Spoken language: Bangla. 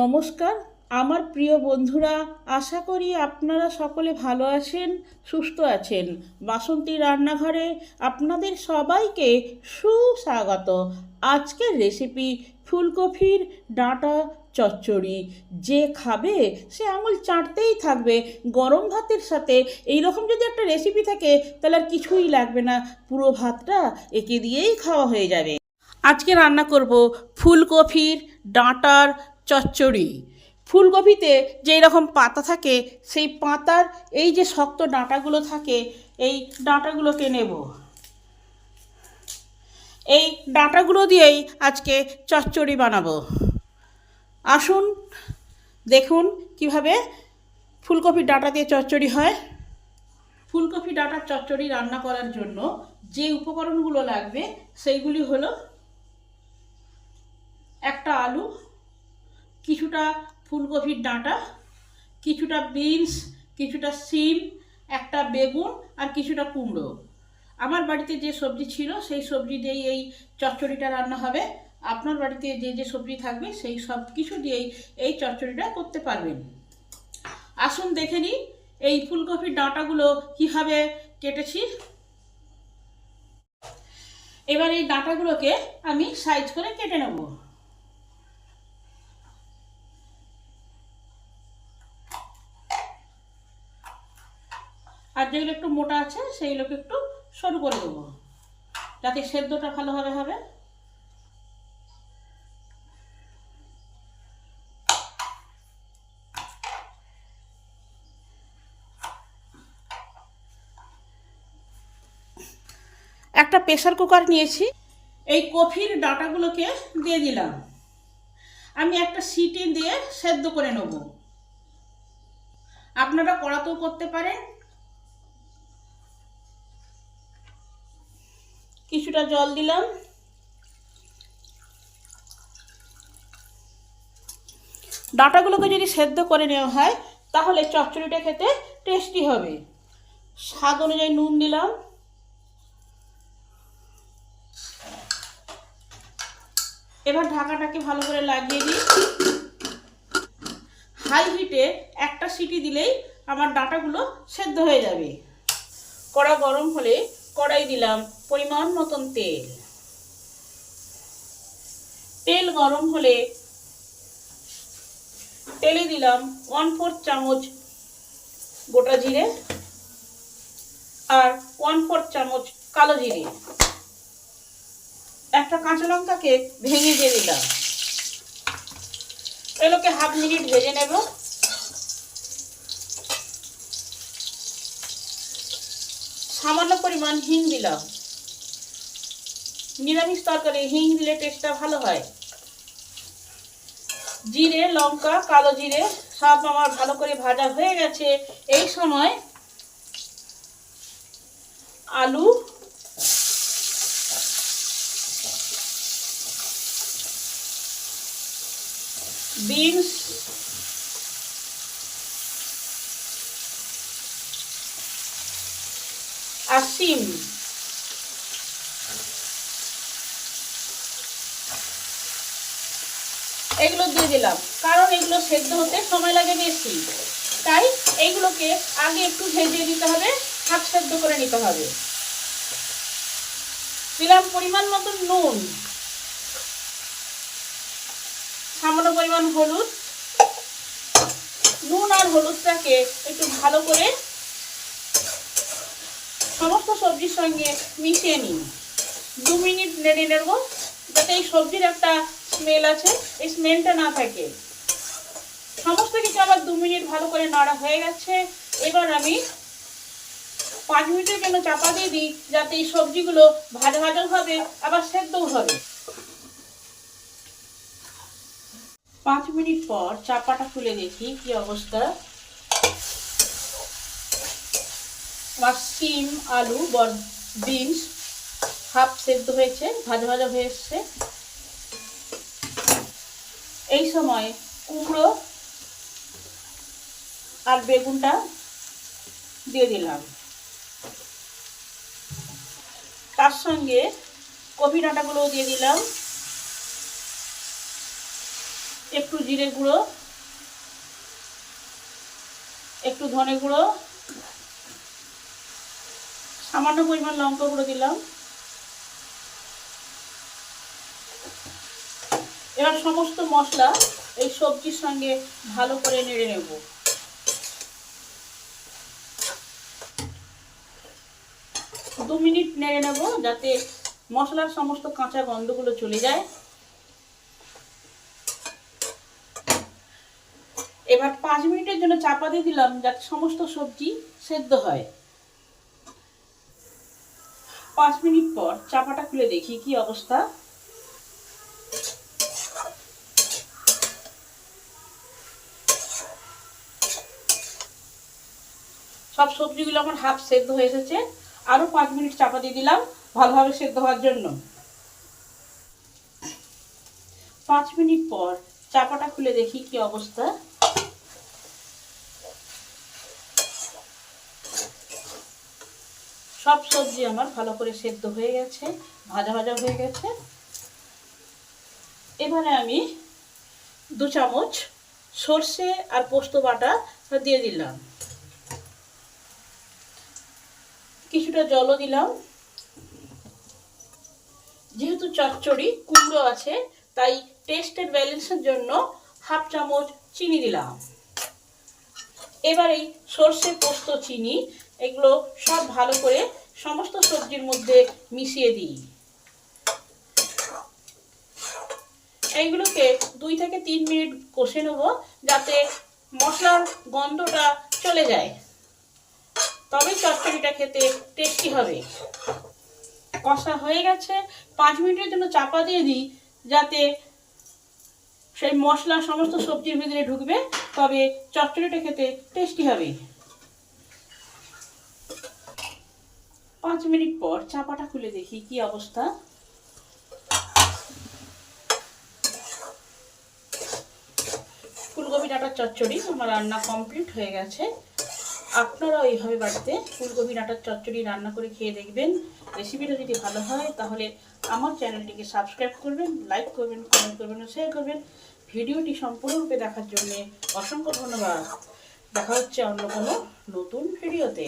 নমস্কার আমার প্রিয় বন্ধুরা, আশা করি আপনারা সকলে ভালো আছেন, সুস্থ আছেন। বাসন্তী রান্নাঘরে আপনাদের সবাইকে সুস্বাগত। আজকের রেসিপি ফুলকপির ডাঁটা চচ্চড়ি। যে খাবে সে আঙুল চাটতেই থাকবে। গরম ভাতের সাথে এইরকম যদি একটা রেসিপি থাকে তাহলে আর কিছুই লাগবে না, পুরো ভাতটা একে দিয়েই খাওয়া হয়ে যাবে। আজকে রান্না করব ফুলকপির ডাঁটার চচ্চড়ি। ফুলকপিতে যেই রকম পাতা থাকে সেই পাতার এই যে শক্ত ডাঁটাগুলো থাকে, এই ডাঁটাগুলোকে নেব। এই ডাঁটাগুলো দিয়েই আজকে চচ্চড়ি বানাবো। আসুন দেখুন কিভাবে ফুলকপির ডাঁটা দিয়ে চচ্চড়ি হয়। ফুলকপি ডাঁটার চচ্চড়ি রান্না করার জন্য যে উপকরণগুলো লাগবে সেইগুলি হলো একটা আলু, কিছুটা ফুলকপির ডাঁটা, কিছুটা বিনস, কিছুটা সিম, একটা বেগুন আর কিছুটা কুমড়ো। আমার বাড়িতে যে সবজি ছিল সেই সবজি দিয়েই এই চচ্চড়িটা রান্না হবে। আপনার বাড়িতে যে যে সবজি থাকবে সেই সব কিছু দিয়েই এই চচ্চড়িটা করতে পারবেন। আসুন দেখে নিই এই ফুলকপির ডাঁটাগুলো কীভাবে কেটেছি। এবার এই ডাঁটাগুলোকে আমি সাইজ করে কেটে নেব। আর যেগুলো একটু মোটা আছে সেইগুলোকে একটু সরু করে দেবো যাতে সেদ্ধটা ভালোভাবে হবে। একটা প্রেসার কুকার নিয়েছি, এই কপির ডাঁটাগুলোকে দিয়ে দিলাম। আমি একটা সিটি দিয়ে সেদ্ধ করে নেব। আপনারা কড়াতেও করতে পারেন। কিছুটা জল দিলাম। ডাঁটাগুলোকে যদি সেদ্ধ করে নেওয়া হয় তাহলে চচ্চড়িটা খেতে টেস্টি হবে। স্বাদ অনুযায়ী নুন দিলাম। এবার ঢাকাটাকে ভালো করে লাগিয়ে দিই। হাই হিটে একটা সিটি দিলেই আমার ডাঁটাগুলো সেদ্ধ হয়ে যাবে। কড়া গরম হলে কড়াই দিলাম পরিমাণ মতন তেল। তেল গরম হলে তেলে দিলাম 1/4 চামচ গোটা জিরে আর 1/4 চামচ কালো জিরে। একটা কাঁচা লঙ্কাকে ভেঙে দিয়ে দিলাম। এগুলোকে হাফ মিনিট ভেজে নেব। সামান্য পরিমাণ হিং দিলাম। নিরামিষ তরকারি হিং দিলে টেস্টটা ভালো হয়। জিরে, লঙ্কা, কালো জিরে সব আমার ভালো করে ভাজা হয়ে গেছে। এই সময় আলু, বিনস, আর সিম এগুলো দিয়ে দিলাম। কারণ এগুলো সেদ্ধ হতে সময় লাগে বেশি, তাই এইগুলোকে আগে একটু ভেজে দিতে হবে, হাফ সেদ্ধ করে নিতে হবে। দিলাম পরিমাণ মতো নুন, সামান্য পরিমাণ হলুদ। নুন আর হলুদটাকে একটু ভালো করে সমস্ত সবজির সঙ্গে মিশিয়ে নিই। 2 মিনিট নেড়ে নেব যাতে এই সবজির একটা স্মেল আছে, এই স্মেলটা না থাকে। সমস্ত কিছু আবার 2 মিনিট ভালো করে নাড়া হয়ে গেছে। এবার আমি 5 মিনিটের জন্য চাপা দিয়ে দিই যাতে এই সবজিগুলো ভাজা ভাজা হবে আবার সেদ্ধও হবে। 5 মিনিট পর চাপাটা খুলে দেখি কি অবস্থা। আমার সিম, আলু, বিনস হাফ সেদ্ধ হয়েছে, ভাজা ভাজা হয়ে এসছে। এই সময় কুমড়ো আর বেগুনটা দিয়ে দিলাম। তার সঙ্গে কপি ডাঁটাগুলোও দিয়ে দিলাম। একটু জিরে গুঁড়ো, একটু ধনে গুঁড়ো, সামান্য পরিমাণ লঙ্কা গুঁড়ো দিলাম। এবার সমস্ত মশলা এই সবজির সঙ্গে ভালো করে নেড়ে নেব। দু মিনিট নেড়ে নেব যাতে মশলার সমস্ত কাঁচা গন্ধগুলো চলে যায়। এবার 5 মিনিটের জন্য চাপা দিয়ে দিলাম যাতে সমস্ত সবজি সেদ্ধ হয়। 5 মিনিট পর চাপাটা খুলে দেখি কি অবস্থা। সব সবজিগুলো আমার হাফ সেদ্ধ হয়ে এসেছে। আরো 5 মিনিট চাপা দিয়ে দিলাম ভালোভাবে সেদ্ধ হওয়ার জন্য। 5 মিনিট পর চাপাটা খুলে দেখি কি অবস্থা। সব সবজি আমার ভালো করে সেদ্ধ হয়ে গেছে, ভাজা ভাজা হয়ে গেছে। এবারে আমি 2 চামচ সর্ষে আর পোস্ত বাটা দিয়ে দিলাম। কিছুটা জলও দিলাম। যেহেতু চচ্চড়ি কুমড়ো আছে তাই টেস্টের ব্যালেন্সের জন্য হাফ চামচ চিনি দিলাম। এবার এই সর্ষে, পোস্ত, চিনি এগুলো সব ভালো করে সমস্ত সবজির মধ্যে মিশিয়ে দিই। এইগুলোকে 2 থেকে 3 মিনিট কষে নেব যাতে মশলার গন্ধটা চলে যায়, তবে চচ্চড়িটা খেতে টেস্টি হবে। কষা হয়ে গেছে, 5 মিনিটের জন্য চাপা দিয়ে দিই যাতে সেই মশলা সমস্ত সবজির ভিতরে ঢুকবে, তবে চচ্চড়িটা খেতে টেস্টি হবে। 5 মিনিট পর চাপাটা খুলে দেখি কি অবস্থা। ফুলকপি ডাঁটার চচ্চড়ি আমার রান্না কমপ্লিট হয়ে গেছে। আপনারাও এইভাবে বাড়িতে ফুলকপি ডাঁটার চচ্চড়ি রান্না করে খেয়ে দেখবেন। রেসিপিটা যদি ভালো হয় তাহলে আমার চ্যানেলটিকে সাবস্ক্রাইব করবেন, লাইক করবেন, কমেন্ট করবেন ও শেয়ার করবেন। ভিডিওটি সম্পূর্ণরূপে দেখার জন্য অসংখ্য ধন্যবাদ। দেখা হচ্ছে অন্য কোনো নতুন ভিডিওতে।